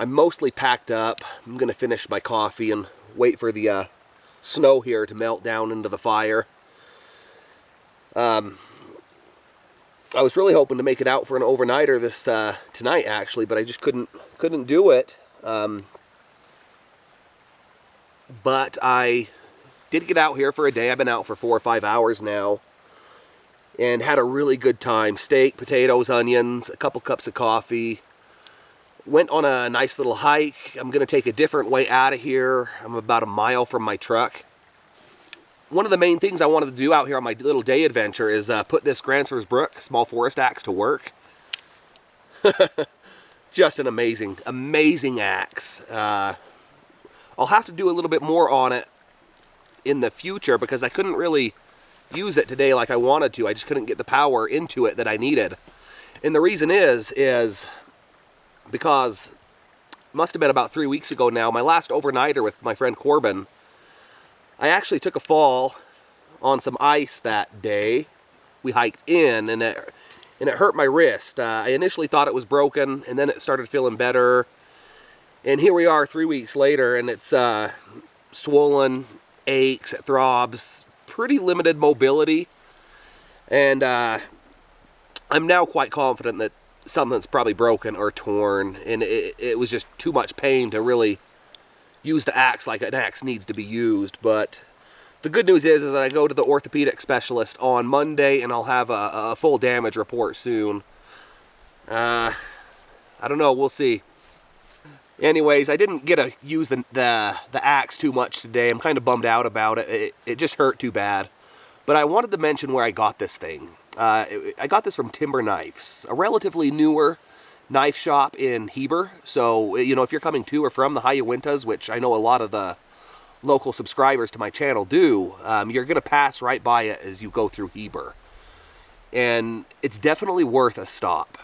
I'm mostly packed up. I'm going to finish my coffee and wait for the snow here to melt down into the fire. I was really hoping to make it out for an overnighter this tonight, actually, but I just couldn't do it. But I did get out here for a day. I've been out for 4 or 5 hours now, and had a really good time. Steak, potatoes, onions, a couple cups of coffee. Went on a nice little hike. I'm going to take a different way out of here. I'm about a mile from my truck. One of the main things I wanted to do out here on my little day adventure is put this Gränsfors Brook small forest axe to work. Just an amazing axe. I'll have to do a little bit more on it in the future because I couldn't really use it today like I wanted to. I just couldn't get the power into it that I needed. And the reason is because it must have been about 3 weeks ago now, my last overnighter with my friend Corbin, I actually took a fall on some ice that day. We hiked in, and it hurt my wrist. I initially thought it was broken, and then it started feeling better. And here we are 3 weeks later, and it's swollen, aches, it throbs, pretty limited mobility. And I'm now quite confident that something's probably broken or torn, and it was just too much pain to really use the axe like an axe needs to be used. But the good news is that I go to the orthopedic specialist on Monday, and I'll have a full damage report soon. I don't know, we'll see. Anyways, I didn't get to use the axe too much today. I'm kind of bummed out about it. It just hurt too bad. But I wanted to mention where I got this thing. I got this from Timber Knives, a relatively newer knife shop in Heber. So, you know, if you're coming to or from the high Uintas, which I know a lot of the local subscribers to my channel do, you're going to pass right by it as you go through Heber. And it's definitely worth a stop.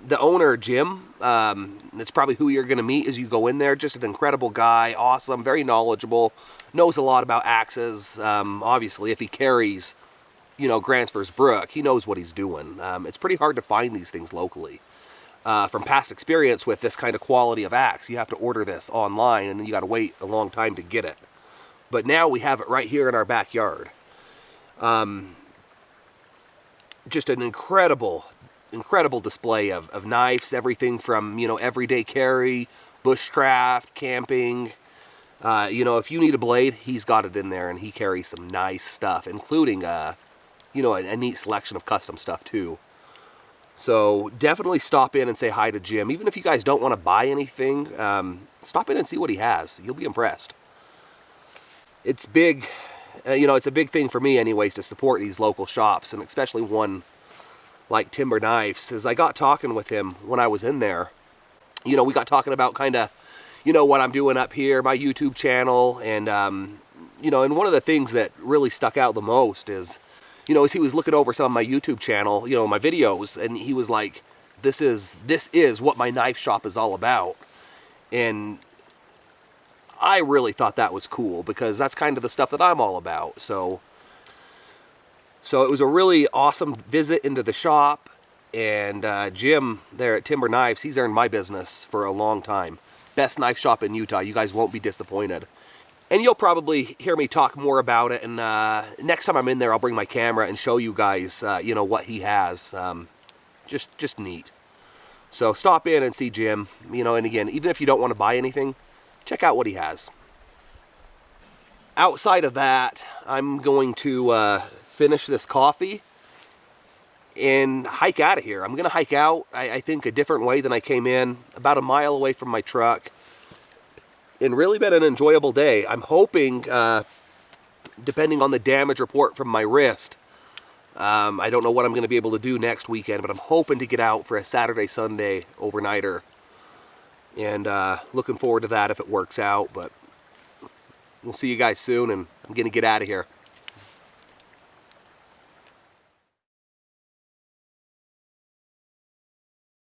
The owner, Jim, that's probably who you're going to meet as you go in there. Just an incredible guy, awesome, very knowledgeable, knows a lot about axes. Obviously, if he carries, you know, Gränsfors Brook, he knows what he's doing. It's pretty hard to find these things locally. From past experience with this kind of quality of axe, you have to order this online, and then you got to wait a long time to get it. But now we have it right here in our backyard. Just an incredible display of knives, everything from, you know, everyday carry, bushcraft, camping. You know, if you need a blade, he's got it in there, and he carries some nice stuff, including, you know, a neat selection of custom stuff too. So definitely stop in and say hi to Jim. Even if you guys don't want to buy anything, stop in and see what he has. You'll be impressed. It's big, you know, it's a big thing for me anyways to support these local shops, and especially one like Timber Knives. As I got talking with him when I was in there, you know, we got talking about kind of, you know, what I'm doing up here, my YouTube channel, and, you know, and one of the things that really stuck out the most is, you know, as he was looking over some of my YouTube channel, you know, my videos, and he was like, this is what my knife shop is all about. And I really thought that was cool, because that's kind of the stuff that I'm all about. So it was a really awesome visit into the shop, and Jim there at Timber Knives, he's earned my business for a long time. Best knife shop in Utah. You guys won't be disappointed. And you'll probably hear me talk more about it, and next time I'm in there, I'll bring my camera and show you guys, you know, what he has. Just neat. So stop in and see Jim, you know, and again, even if you don't want to buy anything, check out what he has. Outside of that, I'm going to finish this coffee and hike out of here. I'm going to hike out, I think, a different way than I came in, about a mile away from my truck. And really been an enjoyable day. I'm hoping, depending on the damage report from my wrist, I don't know what I'm going to be able to do next weekend, but I'm hoping to get out for a Saturday, Sunday overnighter. And looking forward to that if it works out. But we'll see you guys soon, and I'm going to get out of here.